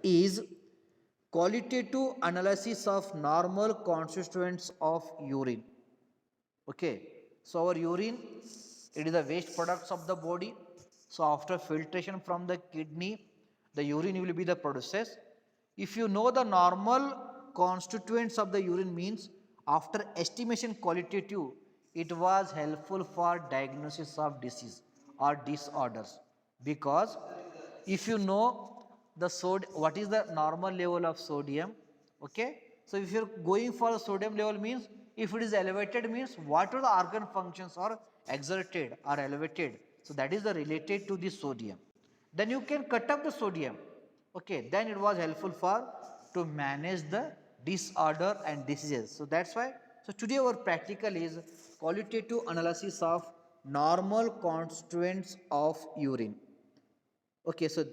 is qualitative analysis of normal constituents of urine. Okay, so our urine, it is the waste products of the body. So after filtration from the kidney, the urine will be the process. If you know the normal constituents of the urine means, after estimation qualitative, it was helpful for diagnosis of disease or disorders. Because if you know the what is the normal level of sodium, okay, so if you're going for the sodium level means, if it is elevated means what are the organ functions are exerted or elevated, so that is the related to the sodium, then you can cut up the sodium. Okay, then it was helpful for to manage the disorder and diseases. So that's why, so today our practical is qualitative analysis of normal constituents of urine. Okay, so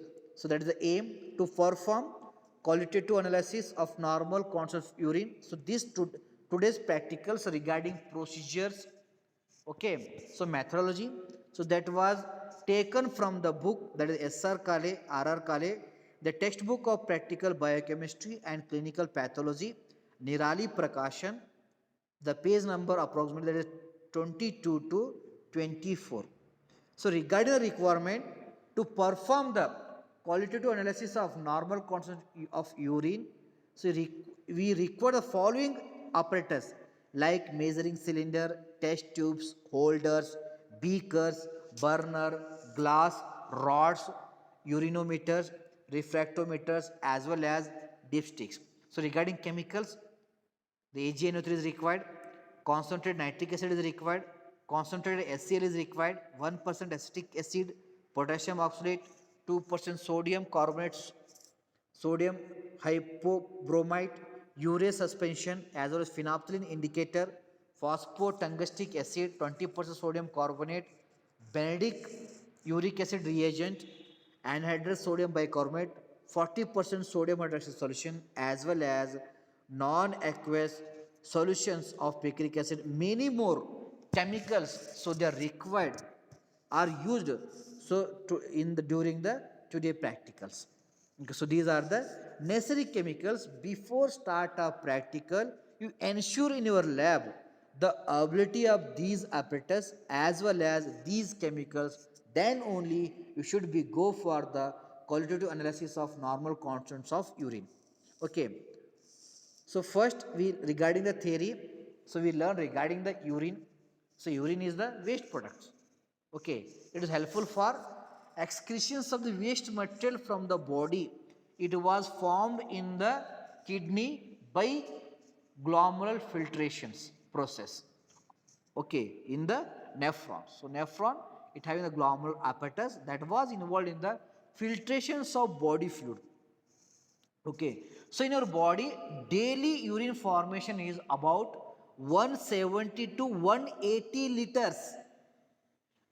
that is the aim, to perform qualitative analysis of normal constants of urine. So this today's practicals regarding procedures. Okay, so methodology, so that was taken from the book, that is SR Kale, RR Kale, the textbook of practical biochemistry and clinical pathology, Nirali Prakashan, the page number approximately that is 22 to 24. So regarding the requirement to perform the qualitative analysis of normal concentration of urine, so we require the following apparatus like measuring cylinder, test tubes, holders, beakers, burner, glass, rods, urinometers, refractometers, as well as dipsticks. So regarding chemicals, the AgNO3 is required, concentrated nitric acid is required, concentrated HCl is required, 1% acetic acid, potassium oxalate, 2% sodium carbonate, sodium hypobromite, urea suspension, as well as phenolphthalein indicator, phosphotungstic acid, 20% sodium carbonate, Benedict uric acid reagent, anhydrous sodium bicarbonate, 40% sodium hydroxide solution, as well as non-aqueous solutions of picric acid, many more chemicals, so they are required, are used, so to in the during the today practicals. Okay, so these are the necessary chemicals. Before start of practical, you ensure in your lab the ability of these apparatus as well as these chemicals, then only you should be go for the qualitative analysis of normal constants of urine. Okay, so first we regarding the theory, so we learn regarding the urine. So urine is the waste products. Okay, it is helpful for excretions of the waste material from the body. It was formed in the kidney by glomerular filtrations process. Okay, in the nephron. So nephron, it having the glomerular apparatus that was involved in the filtrations of body fluid. Okay, so in your body, daily urine formation is about 170 to 180 liters.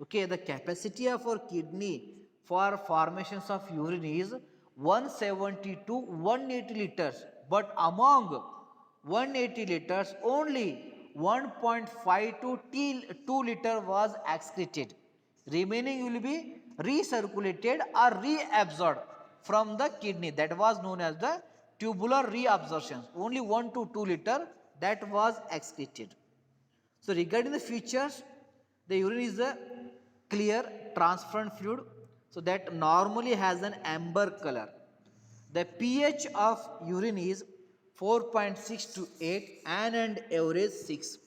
Okay, the capacity of our kidney for formations of urine is 170 to 180 liters. But among 180 liters, only 1.5 to 2 liter was excreted. Remaining will be recirculated or reabsorbed from the kidney. That was known as the tubular reabsorption. Only 1 to 2 liter that was excreted. So regarding the features, the urine is a clear transparent fluid, so that normally has an amber color. The pH of urine is 4.6 to 8 and average 6.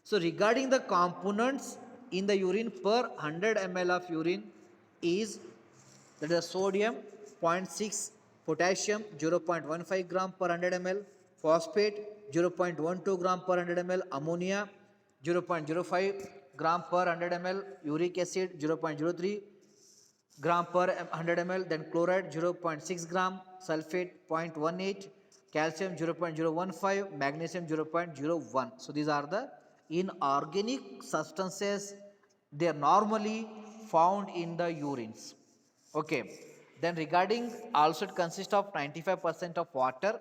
So regarding the components in the urine per 100 ml of urine is, that is sodium 0.6, potassium 0.15 gram per 100 ml, phosphate 0.12 gram per 100 ml, ammonia 0.05 gram per 100 ml, uric acid 0.03 gram per 100 ml, then chloride 0.6 gram, sulfate 0.18, calcium 0.015, magnesium 0.01. So these are the inorganic substances, they are normally found in the urines. Okay, then regarding, also it consists of 95% of water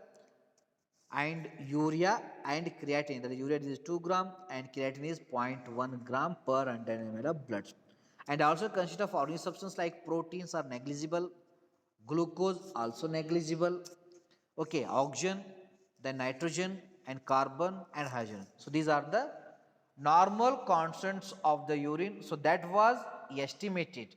and urea and creatine. That is, urea is 2 gram and creatine is 0.1 gram per 100 ml of blood. And also consists of organic substances like proteins are negligible, glucose also negligible, okay, oxygen, then nitrogen and carbon and hydrogen. So these are the normal constants of the urine. So that was estimated.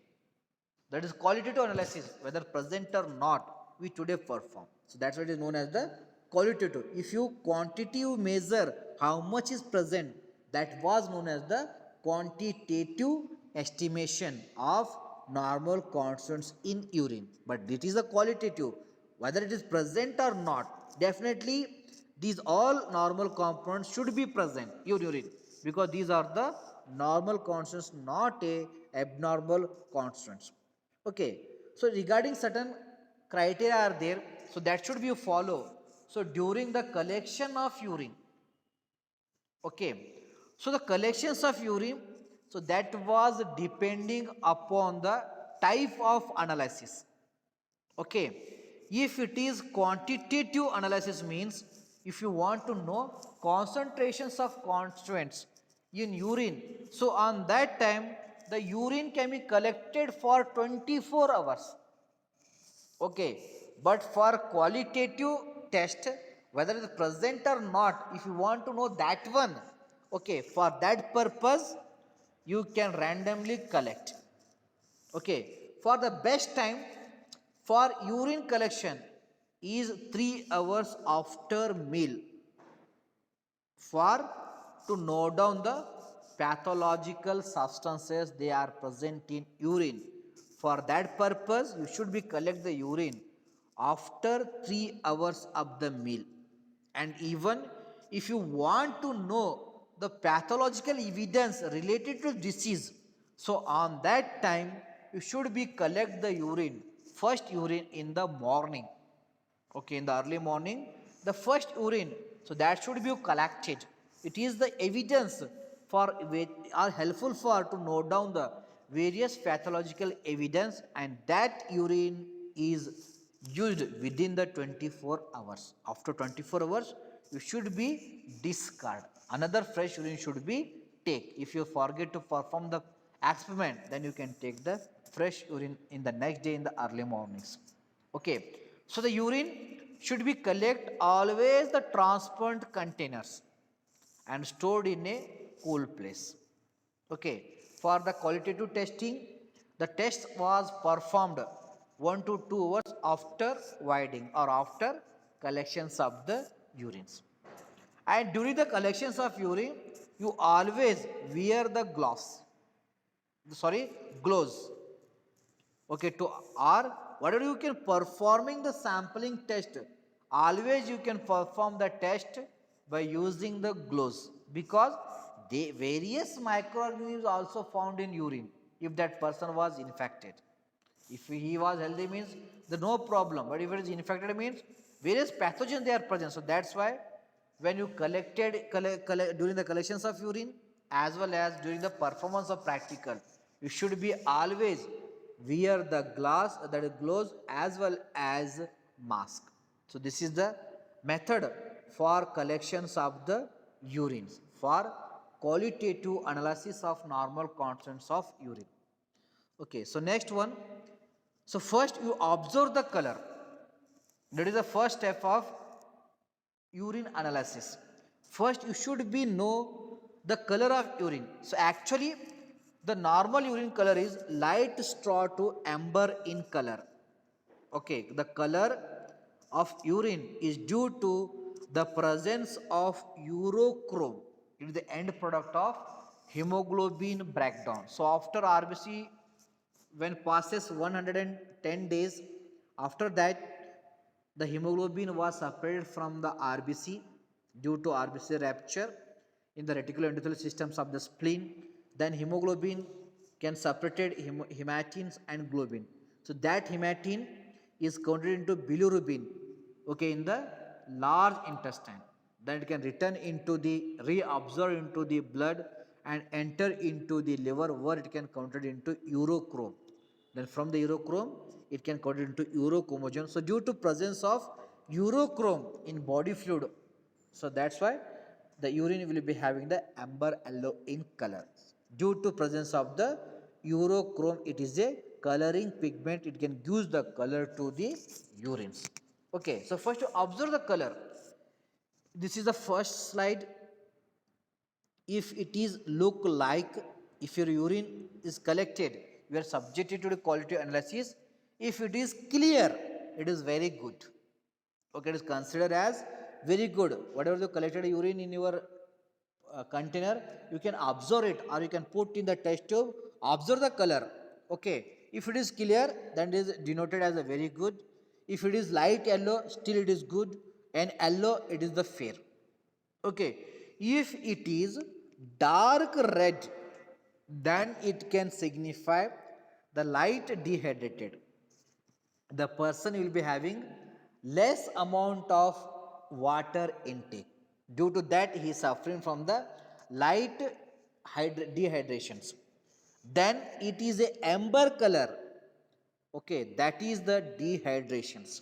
That is qualitative analysis, whether present or not, we today perform. So that's what is known as the qualitative. If you quantitative measure how much is present, that was known as the quantitative estimation of normal constants in urine. But it is a qualitative, whether it is present or not. Definitely, these all normal components should be present in urine, because these are the normal constants, not a abnormal constants. Okay, so regarding certain criteria are there, so that should be follow. So during the collection of urine, okay, so the collections of urine, so that was depending upon the type of analysis. Okay, if it is quantitative analysis means if you want to know concentrations of constituents in urine, so on that time the urine can be collected for 24 hours. Okay, but for qualitative test, whether it is present or not, if you want to know that one, okay, for that purpose you can randomly collect. Okay, for the best time for urine collection is 3 hours after meal, for to note down the pathological substances they are present in urine. For that purpose you should be collect the urine after 3 hours of the meal. And even if you want to know the pathological evidence related to disease, so on that time you should be collect the urine, first urine in the morning. Okay, in the early morning the first urine, so that should be collected. It is the evidence for are helpful for to note down the various pathological evidence, and that urine is used within the 24 hours. After 24 hours you should be discard, another fresh urine should be take. If you forget to perform the experiment, then you can take the fresh urine in the next day in the early mornings. Okay, so the urine should be collect always the transparent containers and stored in a cool place. Okay, for the qualitative testing, the test was performed 1 to 2 hours after voiding or after collections of the urines. And during the collections of urine you always wear the gloves. Okay, to or whatever you can performing the sampling test, always you can perform the test by using the gloves, because the various microorganisms also found in urine if that person was infected. If he was healthy means the no problem, but if it is infected means various pathogens they are present. So that's why when you during the collections of urine as well as during the performance of practical, you should be always wear the gloves as well as mask. So this is the method for collections of the urines for qualitative analysis of normal constants of urine. Okay, so next one. So first you observe the color. That is the first step of urine analysis. First you should be know the color of urine. So actually the normal urine color is light straw to amber in color. Okay, the color of urine is due to the presence of urochrome. It is the end product of hemoglobin breakdown. So after RBC, when passes 110 days, after that the hemoglobin was separated from the RBC due to RBC rupture in the reticuloendothelial systems of the spleen. Then hemoglobin can separate hematins and globin. So that hematin is converted into bilirubin, okay, in the large intestine. Then it can return into the reabsorb into the blood and enter into the liver, where it can convert into urochrome. Then from the urochrome it can convert into urochromogen. So due to presence of urochrome in body fluid, so that's why the urine will be having the amber yellow in color. Due to presence of the urochrome, it is a coloring pigment, it can use the color to the urines. Okay, so first to observe the color. This is the first slide. If it is look like, if your urine is collected, you are subjected to the quality analysis. If it is clear, it is very good. Okay, it is considered as very good. Whatever the collected urine in your container, you can observe it or you can put in the test tube, observe the color. Okay, if it is clear, then it is denoted as a very good. If it is light yellow, still it is good, and yellow, it is the fair. Okay, if it is dark red, then it can signify the light dehydrated. The person will be having less amount of water intake. Due to that, he is suffering from the light dehydrations. Then it is a amber color. Okay, that is the dehydrations.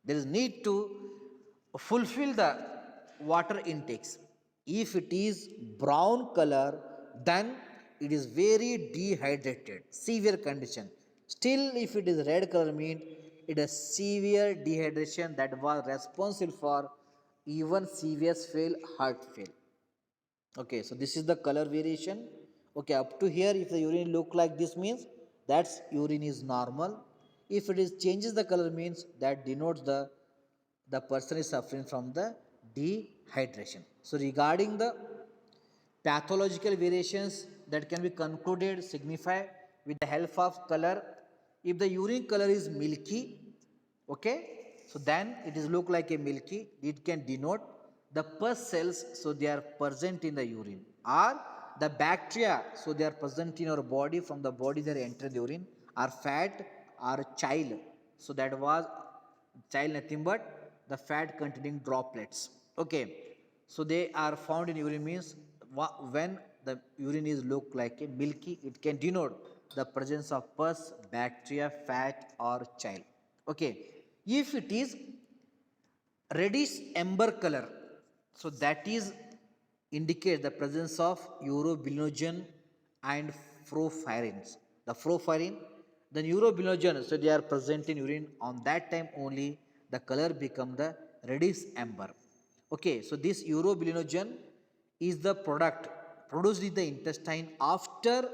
There is need to fulfill the water intakes. If it is brown color, then it is very dehydrated, severe condition. Still, if it is red color, means it is severe dehydration that was responsible for even severe fail, heart fail. Okay, so this is the color variation. Okay, up to here, if the urine look like this, means that's urine is normal. If it is changes the color, means that denotes the person is suffering from the dehydration. So regarding the pathological variations that can be concluded, signify with the help of color. If the urine color is milky, okay, so then it is look like a milky, it can denote the pus cells, so they are present in the urine, or the bacteria, so they are present in our body, from the body they enter the urine, or fat, or chyle, so that was chyle, nothing but the fat containing droplets. Okay, so they are found in urine, means when the urine is look like a milky, it can denote the presence of pus, bacteria, fat, or chyle. Okay, if it is reddish amber color, so that is indicate the presence of urobilinogen and porphyrins. The porphyrin, the urobilinogen, so they are present in urine. On that time only the color become the reddish amber. Okay, so this urobilinogen is the product produced in the intestine after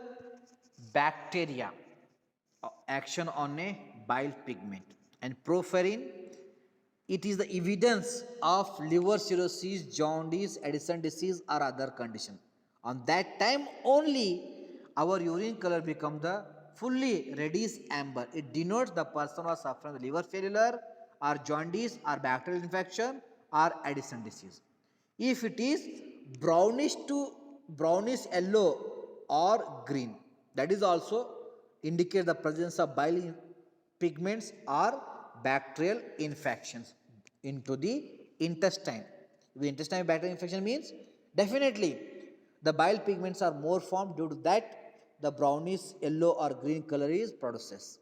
bacteria action on a bile pigment, and porphyrin, it is the evidence of liver cirrhosis, jaundice, Addison disease, or other condition. On that time only, our urine color become the fully reddish amber. It denotes the person was suffering the liver failure, or jaundice, or bacterial infection, or Addison disease. If it is brownish to brownish yellow or green, that is also indicate the presence of bile pigments or bacterial infections into the intestine. The intestinal bacterial infection means definitely the bile pigments are more formed, due to that the brownish yellow or green color is produced.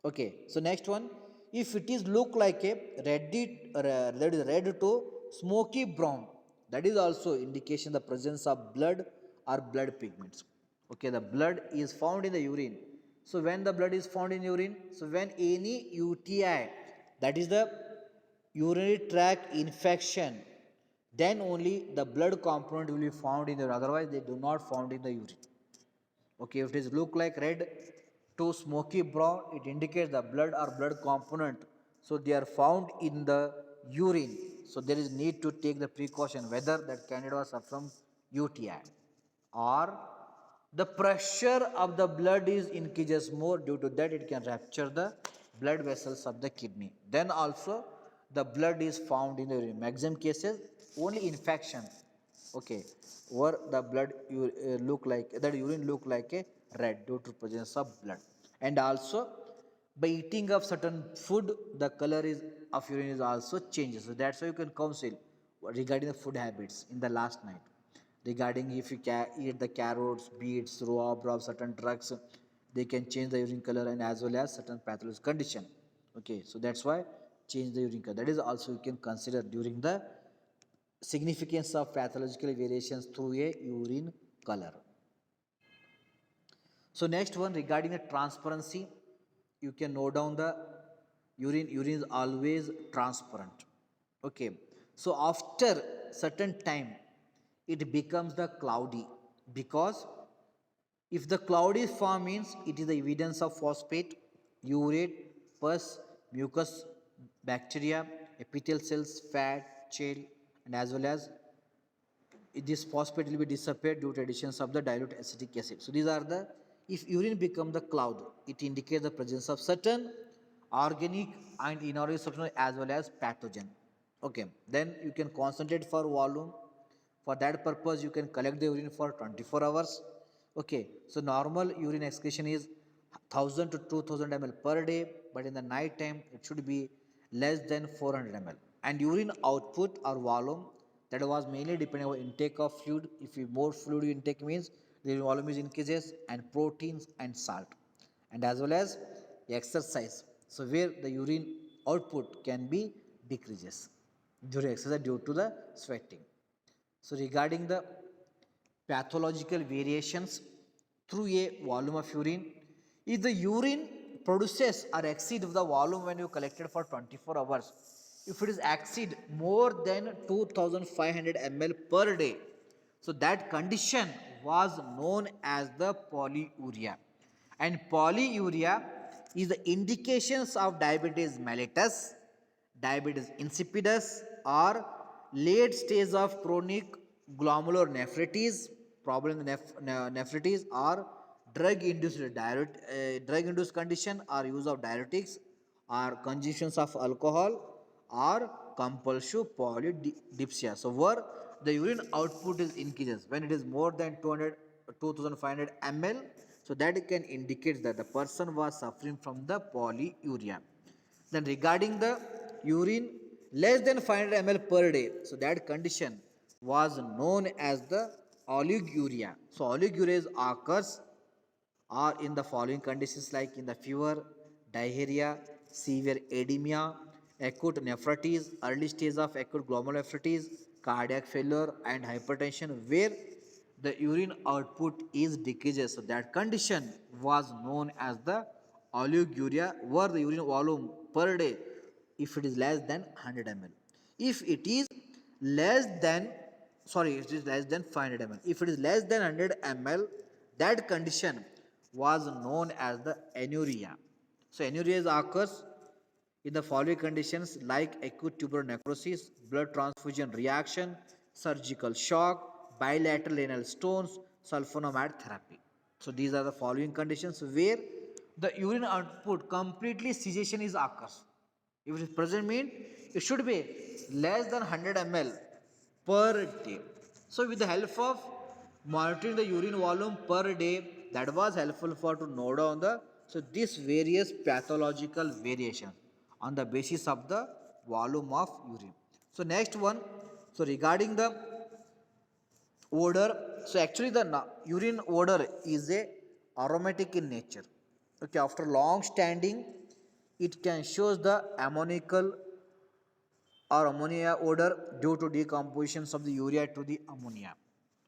Okay, so next one, if it is look like a that is red to smoky brown, that is also indication the presence of blood or blood pigments. Okay, the blood is found in the urine. So when the blood is found in urine, so when any UTI, that is the urinary tract infection, then only the blood component will be found in the urine. Otherwise, they do not found in the urine. Okay, if it is look like red to smoky brown, it indicates the blood or blood component. So they are found in the urine. So there is need to take the precaution whether that candidate was from UTI, or the pressure of the blood is increases more, due to that it can rupture the blood vessels of the kidney. Then also the blood is found in the urine. Maximum cases only infection. Okay, or the blood look like that urine look like a red due to presence of blood. And also by eating of certain food, the color is of urine is also changes. So that's why you can counsel regarding the food habits in the last night, regarding if you eat the carrots, beets, raw of certain drugs, they can change the urine color, and as well as certain pathological condition. Okay, so that's why change the urine color, that is also you can consider during the significance of pathological variations through a urine color. So next one regarding the transparency, you can note down the urine. Urine is always transparent. Okay. So after certain time, it becomes the cloudy because if the cloud is formed means it is the evidence of phosphate, urate, pus, mucus, bacteria, epithelial cells, fat, gel, and as well as this phosphate will be disappeared due to additions of the dilute acetic acid. So these are the, if urine become the cloud, it indicates the presence of certain organic and inorganic substance as well as pathogen. Okay, then you can concentrate for volume. For that purpose, you can collect the urine for 24 hours. Okay, so normal urine excretion is 1000 to 2000 ml per day, but in the night time it should be less than 400 ml. And urine output or volume, that was mainly depending on intake of fluid. If you more fluid intake means the volume is increases, and proteins and salt, and as well as exercise. So where the urine output can be decreases during exercise due to the sweating. So regarding the pathological variations through a volume of urine, if the urine produces or exceed the volume when you collected for 24 hours, if it is exceed more than 2500 ml per day, so that condition was known as the polyuria. And polyuria is the indications of diabetes mellitus, diabetes insipidus, or late stage of chronic glomerulonephritis, problem in nephritis, or drug induced condition, or use of diuretics, or consumptions of alcohol, or compulsive polydipsia. So where the urine output is increases when it is more than 2500 ml, so that can indicate that the person was suffering from the polyuria. Then regarding the urine less than 500 ml per day, so that condition was known as the oliguria. So oliguria occurs are in the following conditions like in the fever, diarrhea, severe edema, acute nephritis, early stage of acute glomerulonephritis, cardiac failure, and hypertension, where the urine output is decreases. So that condition was known as the oliguria, where the urine volume per day, if it is less than 100 ml. If it is less than, sorry, it is less than 500 ml. If it is less than 100 ml, that condition was known as the anuria. So anuria occurs in the following conditions like acute tubular necrosis, blood transfusion reaction, surgical shock, bilateral renal stones, sulfonamide therapy. So these are the following conditions where the urine output completely cessation is occurs. If it is present mean it should be less than 100 ml per day. So with the help of monitoring the urine volume per day, that was helpful for to note down the, so these various pathological variations on the basis of the volume of urine. So next one, so regarding the odor, so actually the urine odor is a aromatic in nature. Okay, after long standing, it can shows the ammoniacal or ammonia odor due to decompositions of the urea to the ammonia.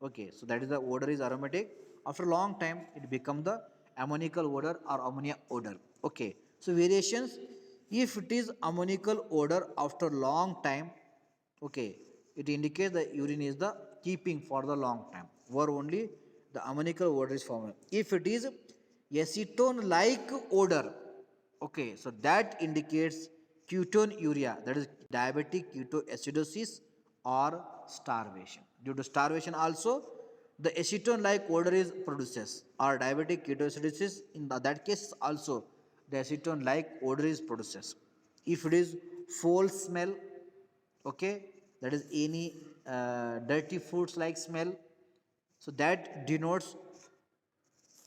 Okay, so that is the odor is aromatic. After a long time, it become the ammoniacal odor or ammonia odor. Okay, so variations, if it is ammoniacal odor after long time, okay, it indicates the urine is the keeping for the long time, where only the ammoniacal odor is formed. If it is acetone like odor, okay, so that indicates ketonuria, that is diabetic ketoacidosis or starvation. Due to starvation also, the acetone like odor is produces, or diabetic ketoacidosis, in that case also the acetone like odor is produces. If it is foul smell, okay, that is any dirty foods like smell, so that denotes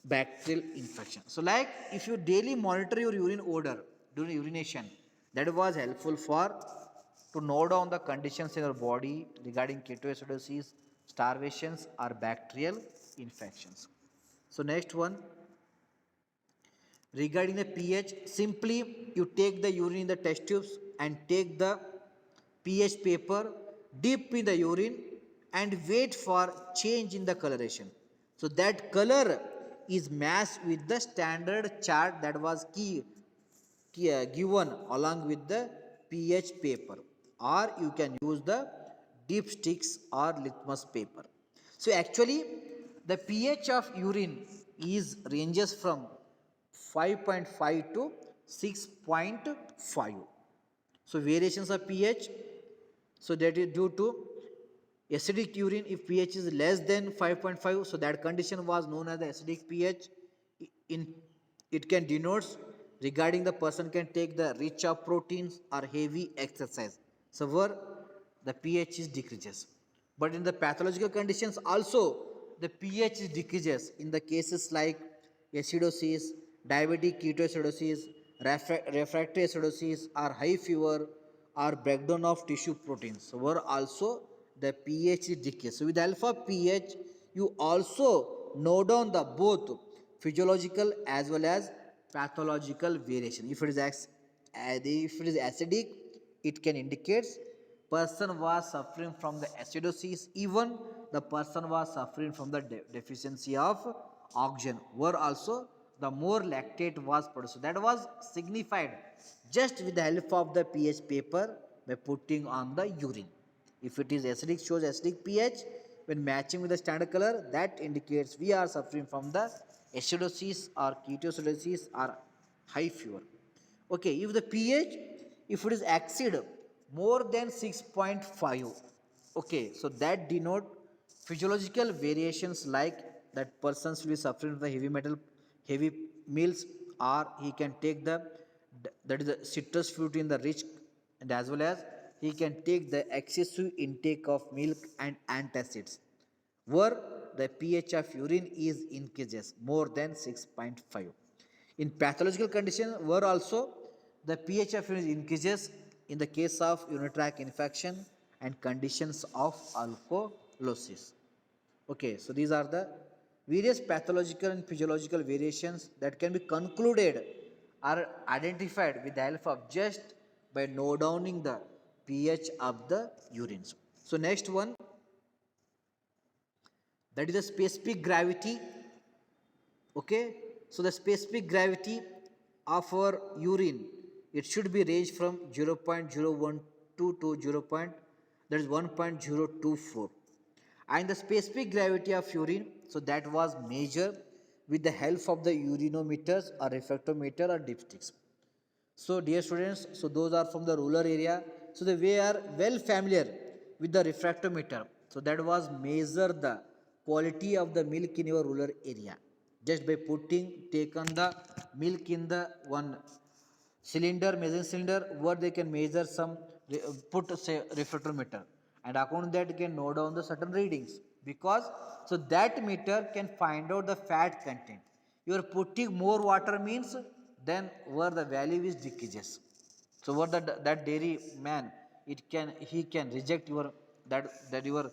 bacterial infection. So like if you daily monitor your urine odor during urination, that was helpful for to note down the conditions in your body regarding ketoacidosis, starvations, or bacterial infections. So next one, regarding the pH, simply you take the urine in the test tubes and take the pH paper, dip in the urine and wait for change in the coloration. So that color is matched with the standard chart that was given along with the pH paper, or you can use the dipsticks or litmus paper. So actually the pH of urine is ranges from 5.5 to 6.5. So variations of pH, so that is due to acidic urine. If pH is less than 5.5, so that condition was known as the acidic pH. In it can denotes regarding the person can take the rich of proteins or heavy exercise. So where the pH is decreases. But in the pathological conditions also the pH is decreases in the cases like acidosis, diabetic ketoacidosis, refractory acidosis, or high fever, or breakdown of tissue proteins. So where also the pH is decreased. So with alpha pH, you also note down the both physiological as well as pathological variation. If it is acidic, it can indicate person was suffering from the acidosis, even the person was suffering from the deficiency of oxygen, where also the more lactate was produced. So that was signified just with the help of the pH paper by putting on the urine. If it is acidic, shows acidic pH. When matching with the standard color, that indicates we are suffering from the acidosis or ketoacidosis or high fever. Okay, if the pH, if it is exceed more than 6.5, okay, so that denote physiological variations like that persons will be suffering from the heavy meals, or he can take the that is the citrus fruit in the rich, and as well as he can take the excessive intake of milk and antacids, where the pH of urine is increases more than 6.5. In pathological condition, where also the pH of urine increases in the case of urinary tract infection and conditions of alkalosis. Okay, so these are the various pathological and physiological variations that can be concluded or identified with the help of just by note downing the pH of the urines. So next one, that is the specific gravity. Okay, so the specific gravity of our urine, it should be ranged from 0.012 to 0. That is 1.024, and the specific gravity of urine, so that was measured with the help of the urinometers or refractometer or dipsticks. So dear students, so those are from the rural area, so they are well familiar with the refractometer, so that was measure the quality of the milk in your rural area just by putting taken the milk in the one cylinder, measuring cylinder, where they can measure some, put say refractometer, and according to that can note down the certain readings, because so that meter can find out the fat content. You are putting more water means then where the value is decreases. So what that dairy man, it can he can reject your that your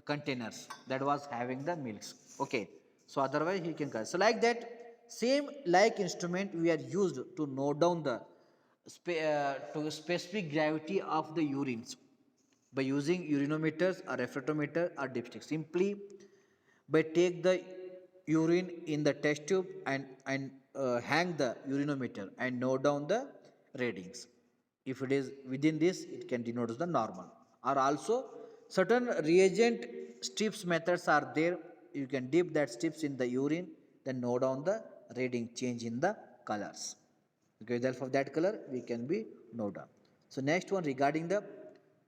containers that was having the milks. Okay, so otherwise he can cut. So like that same like instrument we are used to note down the to specific gravity of the urines by using urinometers or refractometer or dipstick. Simply by take the urine in the test tube and hang the urinometer and note down the readings. If it is within this, it can denote as the normal. Or also certain reagent strips methods are there. You can dip that strips in the urine, then note down the reading change in the colors. Okay, with the help of that color, we can be note down. So next one regarding the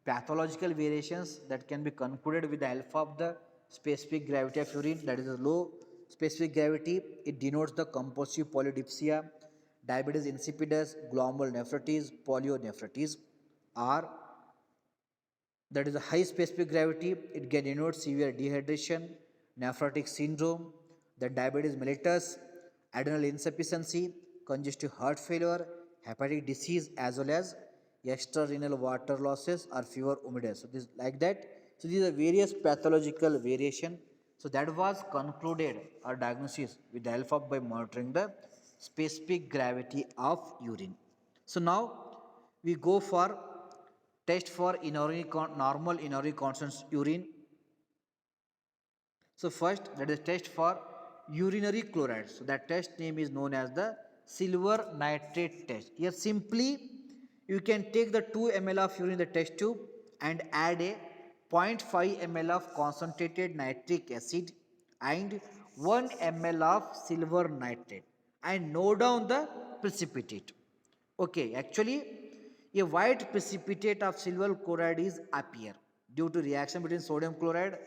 pathological variations that can be concluded with the help of the specific gravity of urine, that is a low specific gravity. It denotes the compulsive polydipsia, diabetes insipidus, glomerulonephritis, polyonephritis, or that is a high specific gravity. It can denote severe dehydration, nephrotic syndrome, the diabetes mellitus, adrenal insufficiency, congestive heart failure, hepatic disease, as well as extrarenal water losses or fever umidus. So this like that. So these are various pathological variation. So that was concluded or diagnosis with the help of by monitoring the specific gravity of urine. So now we go for test for normal inorganic constants urine. So first that is test for urinary chloride. So that test name is known as the silver nitrate test. Here simply you can take the 2 ml of urine in the test tube and add a 0.5 ml of concentrated nitric acid and 1 ml of silver nitrate and note down the precipitate. Okay, actually a white precipitate of silver chloride is appear due to reaction between sodium chloride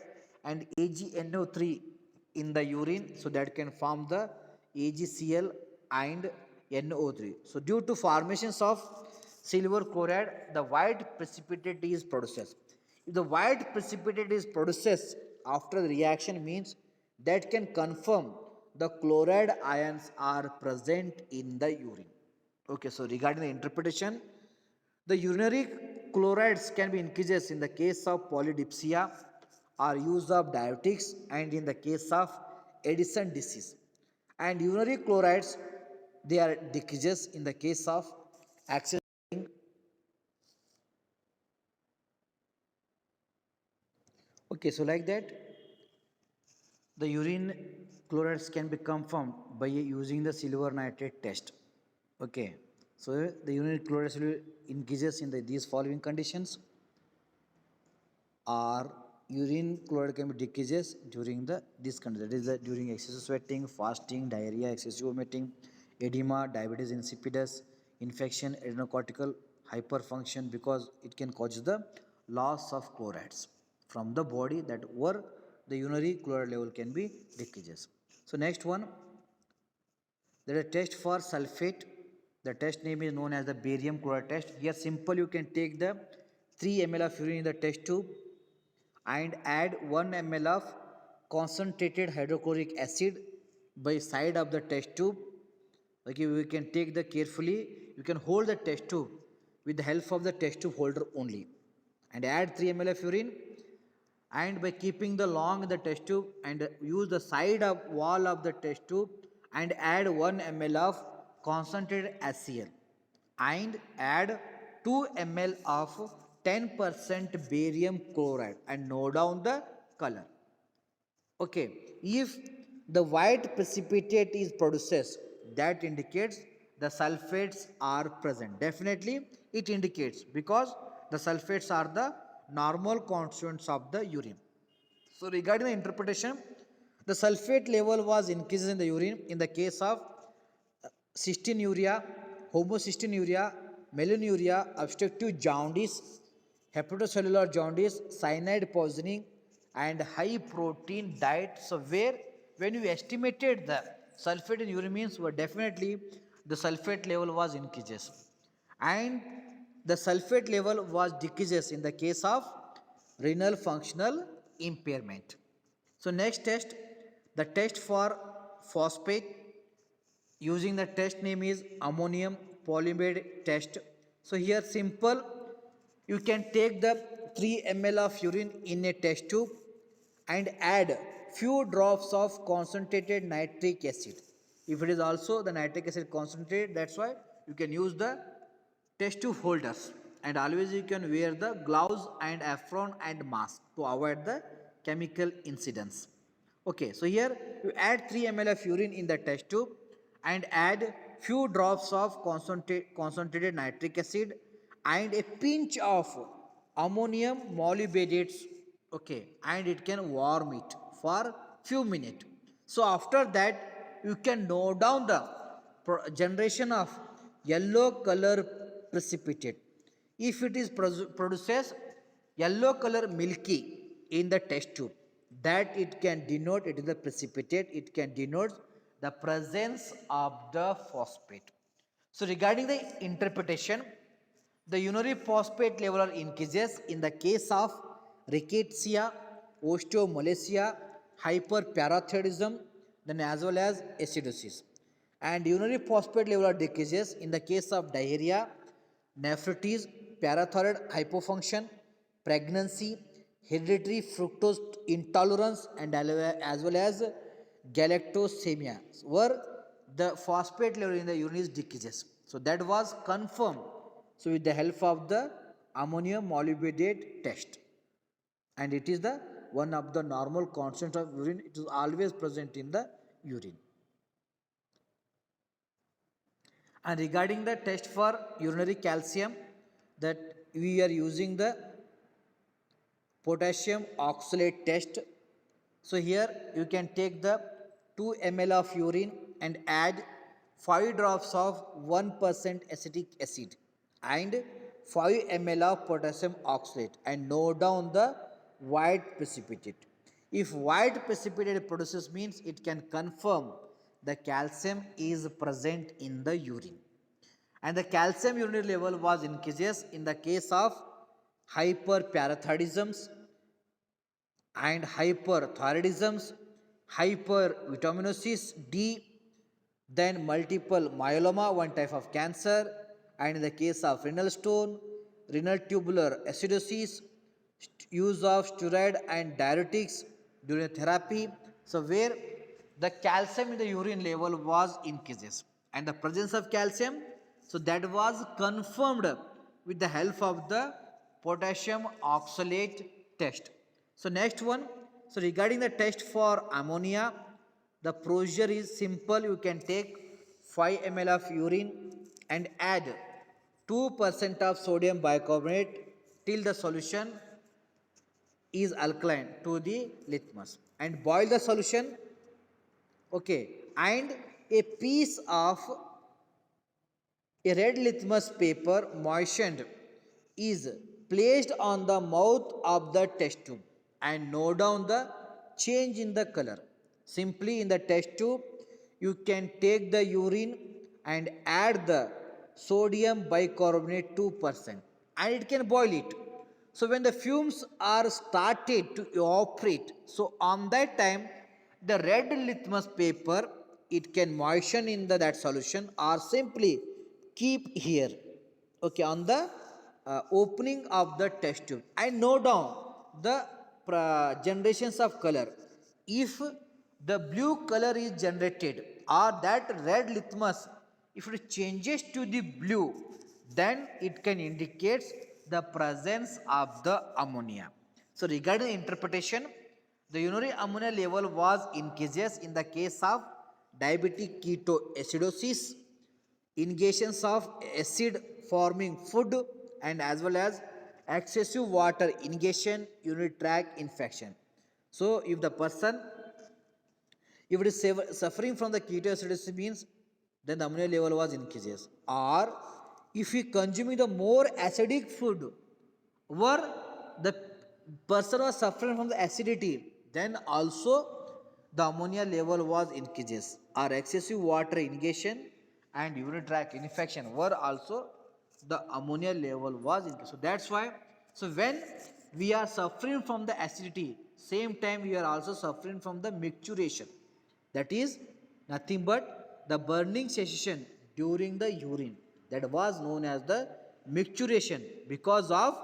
and AgNO3 in the urine, so that can form the AgCl and NO3. So due to formations of silver chloride, the white precipitate is produced. If the white precipitate is produced after the reaction, means that can confirm the chloride ions are present in the urine. Okay, so regarding the interpretation, the urinary chlorides can be increases in the case of polydipsia or use of diuretics and in the case of Addison disease. And urinary chlorides, they are decreases in the case of access. Okay, so like that, the urine chlorides can be confirmed by using the silver nitrate test. Okay, so the urine chlorides will increases in these following conditions, or urine chloride can be decreases during the this condition, that is during excessive sweating, fasting, diarrhea, excessive vomiting, edema, diabetes insipidus, infection, adrenocortical hyperfunction, because it can cause the loss of chlorides from the body, that were the urinary chloride level can be decreases. So next one, there is a test for sulfate. The test name is known as the barium chloride test. Here simple, you can take the 3 ml of urine in the test tube and add 1 ml of concentrated hydrochloric acid by side of the test tube. Okay, we can take the carefully, you can hold the test tube with the help of the test tube holder only and add 3 ml of urine, and by keeping the long in the test tube and use the side of wall of the test tube and add 1 ml of concentrated HCl and add 2 ml of 10% barium chloride and note down the color. Okay, if the white precipitate is produced, that indicates the sulfates are present. Definitely it indicates, because the sulfates are the normal constituents of the urine. So regarding the interpretation, the sulfate level was increased in the urine in the case of cystinuria, homocystinuria, myelonuria, obstructive jaundice, hepatocellular jaundice, cyanide poisoning, and high protein diet. So where when you estimated the sulfate in urine, means were definitely the sulfate level was increases, and the sulfate level was decreases in the case of renal functional impairment. So next test, the test for phosphate, using the test name is ammonium polyimide test. So here simple, you can take the 3 ml of urine in a test tube and add few drops of concentrated nitric acid. If it is also the nitric acid concentrate, that's why you can use the test tube holders, and always you can wear the gloves and apron and mask to avoid the chemical incidents. Okay, so here you add 3 ml of urine in the test tube and add few drops of concentrated nitric acid and a pinch of ammonium molybdate. Okay, and it can warm it for few minutes. So after that, you can note down the generation of yellow color precipitate. If it is produces yellow color milky in the test tube, that it can denote it is the precipitate, it can denote the presence of the phosphate. So regarding the interpretation, the urinary phosphate level are increases in the case of rickettsia, osteomalacia, hyperparathyroidism, then as well as acidosis. And urinary phosphate level are decreases in the case of diarrhea, nephritis, parathyroid hypofunction, pregnancy, hereditary fructose intolerance, and as well as galactosemia, where the phosphate level in the urine is decreases. So that was confirmed. So with the help of the ammonium molybdate test, and it is the one of the normal constant of urine. It is always present in the urine. And regarding the test for urinary calcium, that we are using the potassium oxalate test. So here you can take the 2 ml of urine and add 5 drops of 1% acetic acid and 5 ml of potassium oxalate and note down the white precipitate. If white precipitate produces means it can confirm the calcium is present in the urine. And the calcium urinary level was increases in the case of hyperparathyroidism and hyperthyroidism, hypervitaminosis D, then multiple myeloma, one type of cancer, and in the case of renal stone, renal tubular acidosis, use of steroid and diuretics during therapy. So where the calcium in the urine level was increases and the presence of calcium, so that was confirmed with the help of the potassium oxalate test. So next one, so regarding the test for ammonia, the procedure is simple. You can take 5 ml of urine and add 2% of sodium bicarbonate till the solution is alkaline to the litmus and boil the solution. Okay, and a piece of a red litmus paper moistened is placed on the mouth of the test tube and note down the change in the color. Simply in the test tube, you can take the urine and add the sodium bicarbonate 2% and it can boil it. So when the fumes are started to evaporate, so on that time the red litmus paper it can moisten in that solution or simply keep here, okay, on the opening of the test tube and note down the generations of color. If the blue color is generated or that red litmus if it changes to the blue, then it can indicate the presence of the ammonia. So regarding interpretation, the urinary ammonia level was increases in the case of diabetic ketoacidosis, ingestions of acid forming food, and as well as excessive water ingestion, urinary tract infection. So if the person if it is suffering from the ketoacidosis means then the ammonia level was increases. Or if he consuming the more acidic food where the person was suffering from the acidity, then also the ammonia level was increases. Or excessive water ingestion and urinary tract infection were also the ammonia level was increased. So that's why, so when we are suffering from the acidity, same time we are also suffering from the micturition. That is nothing but the burning sensation during the urine. That was known as the micturition because of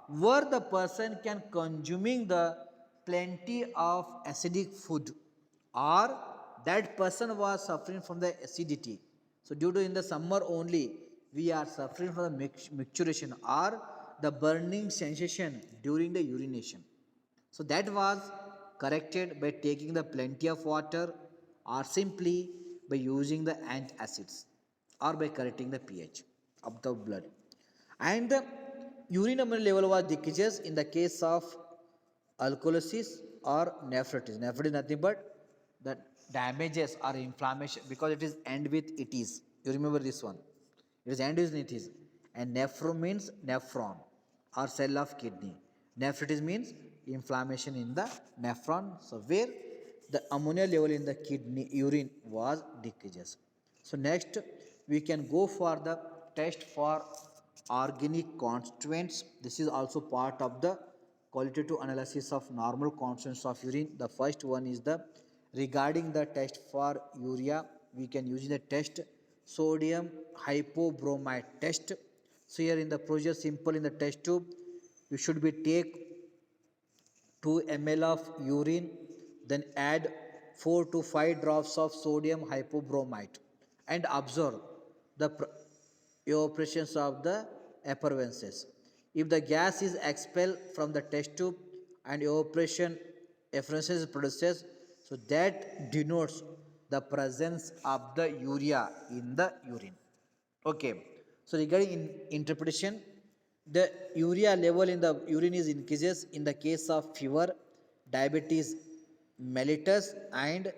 where the person can consuming the plenty of acidic food or that person was suffering from the acidity. So due to in the summer only we are suffering from the micturition or the burning sensation during the urination. So that was corrected by taking the plenty of water or simply by using the antacids or by correcting the pH of the blood. And the urine ammonia level was decreases in the case of alkalosis or nephritis. Nephritis is nothing but the damages or inflammation because it is end with it is. You remember this one. It is end with it is. And nephron means nephron or cell of kidney. Nephritis means inflammation in the nephron. So where the ammonia level in the kidney urine was decreases. So next we can go for the test for organic constituents. This is also part of the qualitative analysis of normal constituents of urine. The first one is the regarding the test for urea. We can use the test sodium hypobromide test. So here in the procedure simple in the test tube, you should be take 2 ml of urine, then add 4 to 5 drops of sodium hypobromide and observe the evaporations of the effervescence. If the gas is expelled from the test tube and evaporation effervescence produces, so that denotes the presence of the urea in the urine. Okay, so regarding interpretation, the urea level in the urine is increases in the case of fever, diabetes mellitus, and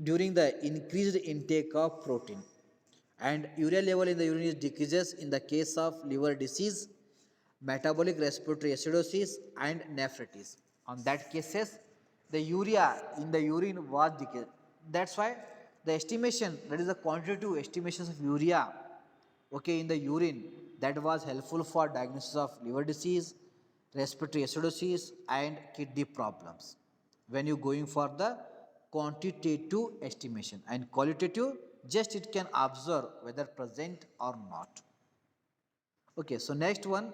during the increased intake of protein. And urea level in the urine is decreases in the case of liver disease, metabolic respiratory acidosis, and nephritis. On that cases, the urea in the urine was decreased. That's why the estimation, that is the quantitative estimations of urea, okay, in the urine, that was helpful for diagnosis of liver disease, respiratory acidosis, and kidney problems when you going for the quantitative estimation. And qualitative, just it can observe whether present or not. Okay, so next one,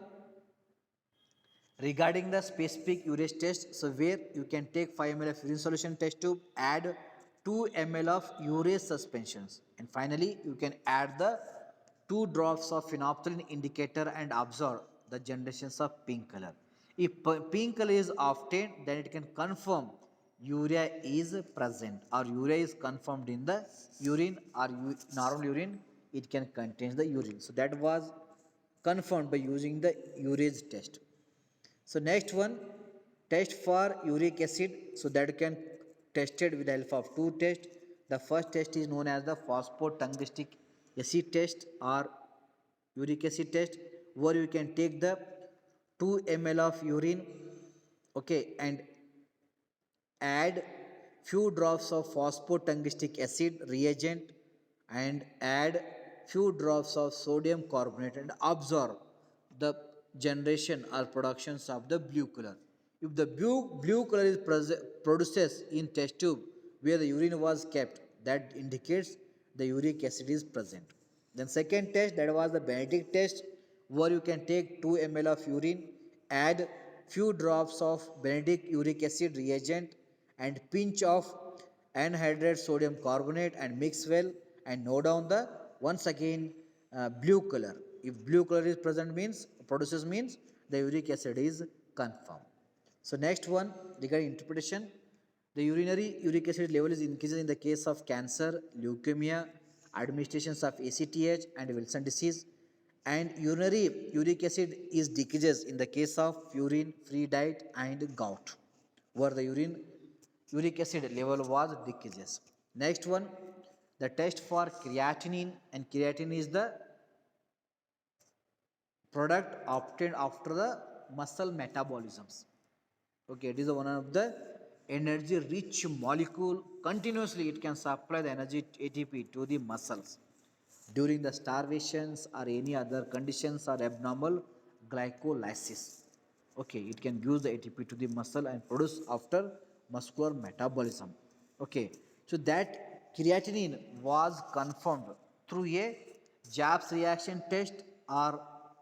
regarding the specific urease test, so where you can take 5 ml of urine solution test tube, add 2 ml of urease suspensions, and finally you can add the 2 drops of phenolphthalein indicator and observe the generations of pink color. If pink color is obtained, then it can confirm urea is present, or urea is confirmed in the urine, or normal urine it can contain the urine. So that was confirmed by using the urease test. So next one, test for uric acid. So that can tested with the help of two tests. The first test is known as the phosphotungstic acid test or uric acid test, where you can take the 2 ml of urine, okay, and add few drops of phosphotungstic acid reagent and add few drops of sodium carbonate and observe the generation or productions of the blue color. If the blue color is produces in test tube where the urine was kept, that indicates the uric acid is present. Then second test, that was the Benedict test, where you can take 2 ml of urine, add few drops of Benedict uric acid reagent and pinch of anhydride sodium carbonate and mix well and note down the once again blue color. If blue color is present means produces means the uric acid is confirmed. So next one, regarding interpretation, the urinary uric acid level is increased in the case of cancer, leukemia, administrations of ACTH and Wilson disease, and urinary uric acid is decreases in the case of urine free diet and gout, where the uric acid level was decreases. Next one, the test for creatinine, and creatinine is the product obtained after the muscle metabolisms. Okay, it is one of the energy rich molecule. Continuously it can supply the energy ATP to the muscles during the starvations or any other conditions or abnormal glycolysis. Okay, it can use the ATP to the muscle and produce after muscular metabolism. Okay, so that creatinine was confirmed through a Jabs reaction test or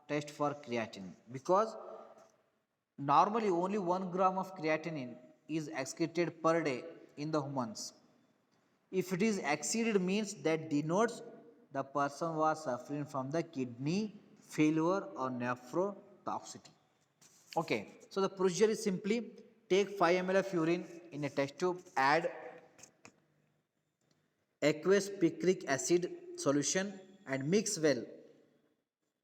test for creatinine, because normally only 1 gram of creatinine is excreted per day in the humans. If it is exceeded means that denotes the person was suffering from the kidney failure or nephrotoxicity. Okay, so the procedure is simply take 5 ml of urine in a test tube, add aqueous picric acid solution and mix well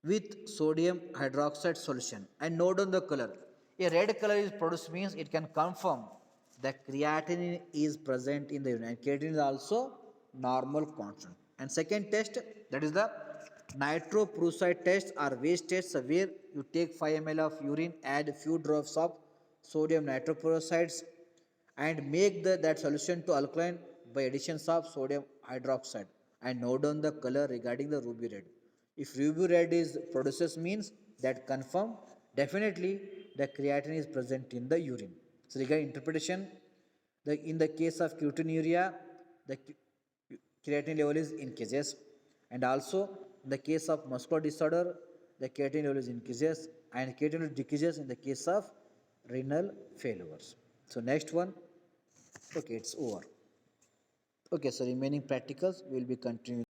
with sodium hydroxide solution and note on the color. A red color is produced means it can confirm that creatinine is present in the urine, and creatinine is also normal constant. And second test, that is the nitroprusside test or waste test, where you take 5 ml of urine, add few drops of sodium nitroprussides and make that solution to alkaline by additions of sodium hydroxide and note down the color regarding the ruby red. If ruby red is produces means that confirm definitely the creatinine is present in the urine. So regarding interpretation, in the case of ketonuria, the creatinine level is increases, and also in the case of muscular disorder, the creatinine level is increases, and creatinine decreases in the case of renal failures. So next one, okay, it's over. Okay, so remaining practicals will be continuing.